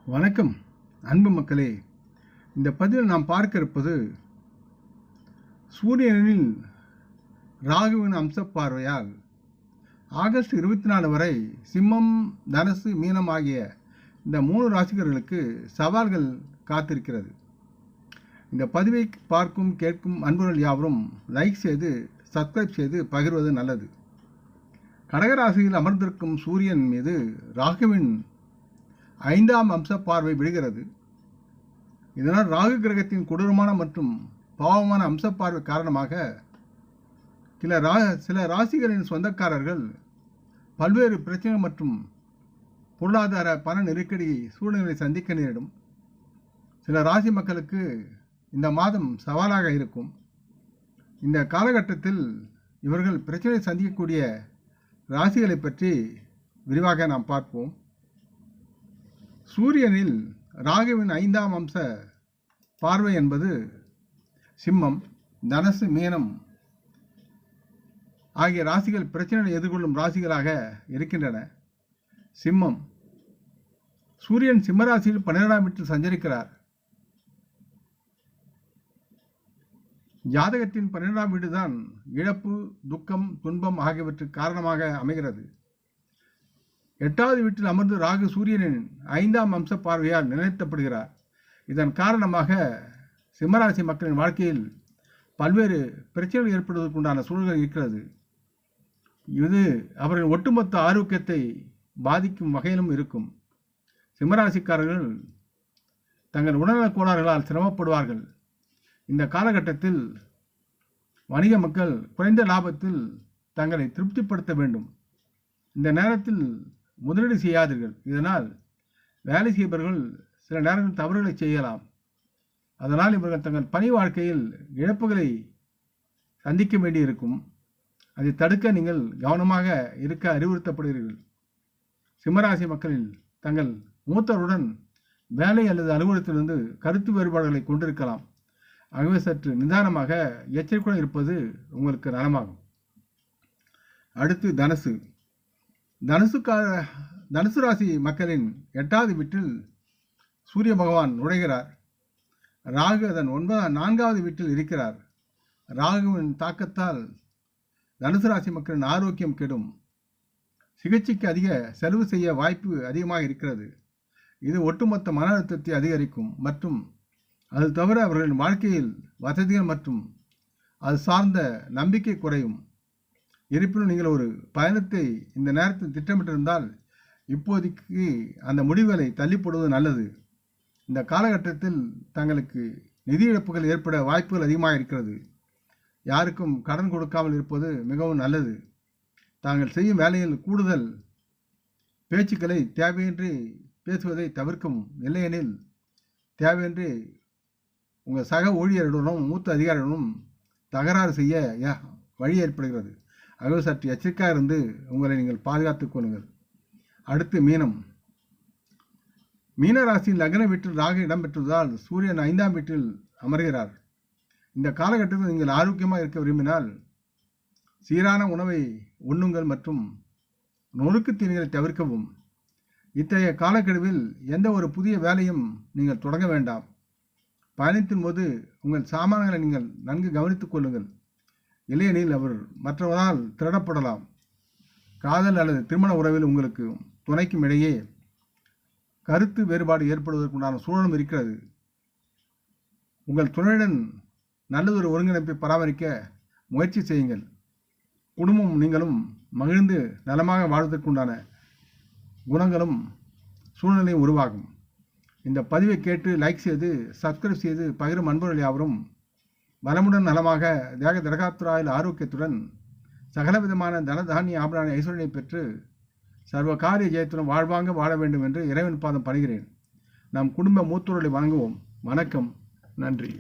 வணக்கம் அன்பு மக்களே. இந்த பதிவில் நாம் பார்க்க இருப்பது சூரியனில் ராகுவின் அம்ச பார்வையால் ஆகஸ்ட் 24 வரை சிம்மம், தனுசு, மீனம் ஆகிய இந்த 3 ராசிகர்களுக்கு சவால்கள் காத்திருக்கிறது. இந்த பதிவை பார்க்கும் கேட்கும் அன்புகள் யாவரும் லைக் செய்து சப்ஸ்கிரைப் செய்து பகிர்வது நல்லது. கடகராசியில் அமர்ந்திருக்கும் சூரியன் மீது ராகுவின் 5ஆம் அம்ச பார்வை விடுகிறது. இதனால் ராகு கிரகத்தின் கொடூரமான மற்றும் பாவமான அம்ச பார்வை காரணமாக சில ராசிகளின் சொந்தக்காரர்கள் பல்வேறு பிரச்சனைகள் மற்றும் பொருளாதார பண நெருக்கடி சூழ்நிலை சந்திக்க நேரிடும். சில ராசி மக்களுக்கு இந்த மாதம் சவாலாக இருக்கும். இந்த காலகட்டத்தில் இவர்கள் பிரச்சனை சந்திக்கக்கூடிய ராசிகளை பற்றி விரிவாக நாம் பார்ப்போம். சூரியனில் ராகுவின் 5ஆம் அம்ச பார்வை என்பது சிம்மம், தனுசு, மீனம் ஆகிய ராசிகள் பிரச்சனைகளை எதிர்கொள்ளும் ராசிகளாக இருக்கின்றன. சிம்மம், சூரியன் சிம்மராசியில் 12ஆம் வீட்டில் சஞ்சரிக்கிறார். ஜாதகத்தின் 12ஆம் வீடுதான் இழப்பு, துக்கம், துன்பம் ஆகியவற்றுக்கு காரணமாக அமைகிறது. 8வது வீட்டில் அமர்ந்து ராகு சூரியனின் 5ஆம் அம்ச பார்வையால் நிலைநிறுத்தப்படுகிறார். இதன் காரணமாக சிம்மராசி மக்களின் வாழ்க்கையில் பல்வேறு பிரச்சனைகள் ஏற்படுவதற்குண்டான சூழல்கள் இருக்கிறது. இது அவர்களின் ஒட்டுமொத்த ஆரோக்கியத்தை பாதிக்கும் வகையிலும் இருக்கும். சிம்மராசிக்காரர்கள் தங்கள் உடல்நலக் கோளாறுகளால் சிரமப்படுவார்கள். இந்த காலகட்டத்தில் வணிக மக்கள் குறைந்த லாபத்தில் தங்களை திருப்திப்படுத்த வேண்டும். இந்த நேரத்தில் முதலீடு செய்யாதீர்கள். இதனால் வேலை செய்பவர்கள் சில நேரங்களில் தவறுகளை செய்யலாம். அதனால் இவர்கள் தங்கள் பணி வாழ்க்கையில் இழப்புகளை சந்திக்க வேண்டியிருக்கும். அதை தடுக்க நீங்கள் கவனமாக இருக்க அறிவுறுத்தப்படுகிறீர்கள். சிம்மராசி மக்களில் தங்கள் மூத்தருடன் வேலை அல்லது அலுவலகத்திலிருந்து கருத்து வேறுபாடுகளை கொண்டிருக்கலாம். ஆகவே சற்று நிதானமாக எச்சரிக்கையுடன் இருப்பது உங்களுக்கு நலமாகும். அடுத்து தனுசு. தனுசு ராசி மக்களின் 8வது வீட்டில் சூரிய பகவான் நுழைகிறார். ராகு அதன் 4வது வீட்டில் இருக்கிறார். ராகுவின் தாக்கத்தால் தனுசு ராசி மக்களின் ஆரோக்கியம் கெடும். சிகிச்சைக்கு அதிக செலவு செய்ய வாய்ப்பு அதிகமாக இருக்கிறது. இது ஒட்டுமொத்த மன அழுத்தத்தை அதிகரிக்கும் மற்றும் அது தவிர அவர்களின் வாழ்க்கையில் வசதிகள் மற்றும் அது சார்ந்த நம்பிக்கை குறையும். இருப்பினும் நீங்கள் ஒரு பயணத்தை இந்த நேரத்தில் திட்டமிட்டிருந்தால் இப்போதைக்கு அந்த முடிவுகளை தள்ளிப்படுவது நல்லது. இந்த காலகட்டத்தில் தங்களுக்கு நிதி இழப்புகள் ஏற்பட வாய்ப்புகள் அதிகமாக இருக்கிறது. யாருக்கும் கடன் கொடுக்காமல் இருப்பது மிகவும் நல்லது. தாங்கள் செய்யும் வேலையில் கூடுதல் பேச்சுக்களை தேவையின்றி பேசுவதை தவிர்க்கவும். இல்லையெனில் தேவையின்றி உங்கள் சக ஊழியருடனும் மூத்த அதிகாரியுடனும் தகராறு செய்ய வழி ஏற்படுகிறது. ஆகவே சற்று எச்சரிக்கையாக இருந்து உங்களை நீங்கள் பாதுகாத்துக் கொள்ளுங்கள். அடுத்து மீனம். மீன ராசியின் லக்ன வீட்டில் ராகு இடம்பெற்றுவதால் சூரியன் 5ஆம் வீட்டில் அமர்கிறார். இந்த காலகட்டத்தில் நீங்கள் ஆரோக்கியமாக இருக்க விரும்பினால் சீரான உணவை உண்ணுங்கள் மற்றும் நொறுக்கு தீனிகளை தவிர்க்கவும். இத்தகைய காலக்கெடுவில் எந்த ஒரு புதிய வேலையும் நீங்கள் தொடங்க வேண்டாம். பயணத்தின் போது உங்கள் சாமான்களை நீங்கள் நன்கு கவனித்துக் கொள்ளுங்கள். இல்லையெனில் அவர் மற்றவரால் திருடப்படலாம். காதல் அல்லது திருமண உறவில் உங்களுக்கு துணைக்கும் இடையே கருத்து வேறுபாடு ஏற்படுவதற்குண்டான சூழலும் இருக்கிறது. உங்கள் துணையுடன் நல்லதொரு ஒருங்கிணைப்பை பராமரிக்க முயற்சி செய்யுங்கள். குடும்பம் நீங்களும் மகிழ்ந்து நலமாக வாழ்வதற்குண்டான குணங்களும் சூழ்நிலையும் உருவாகும். இந்த பதிவை கேட்டு லைக் செய்து சப்ஸ்கிரைப் செய்து பகிரும் அன்பர்கள் யாவரும் வளமுடன் நலமாக தேக திரகாத்துராயில் ஆரோக்கியத்துடன் சகலவிதமான தனதானிய ஆபரண ஐஸ்வர்யை பெற்று சர்வ காரிய ஜெயத்துடன் வாழ்வாங்க வாழ வேண்டும் என்று இறைவன் பாதம் பணிகிறேன். நம் குடும்ப மூத்தோர்களை வணங்குவோம். வணக்கம். நன்றி.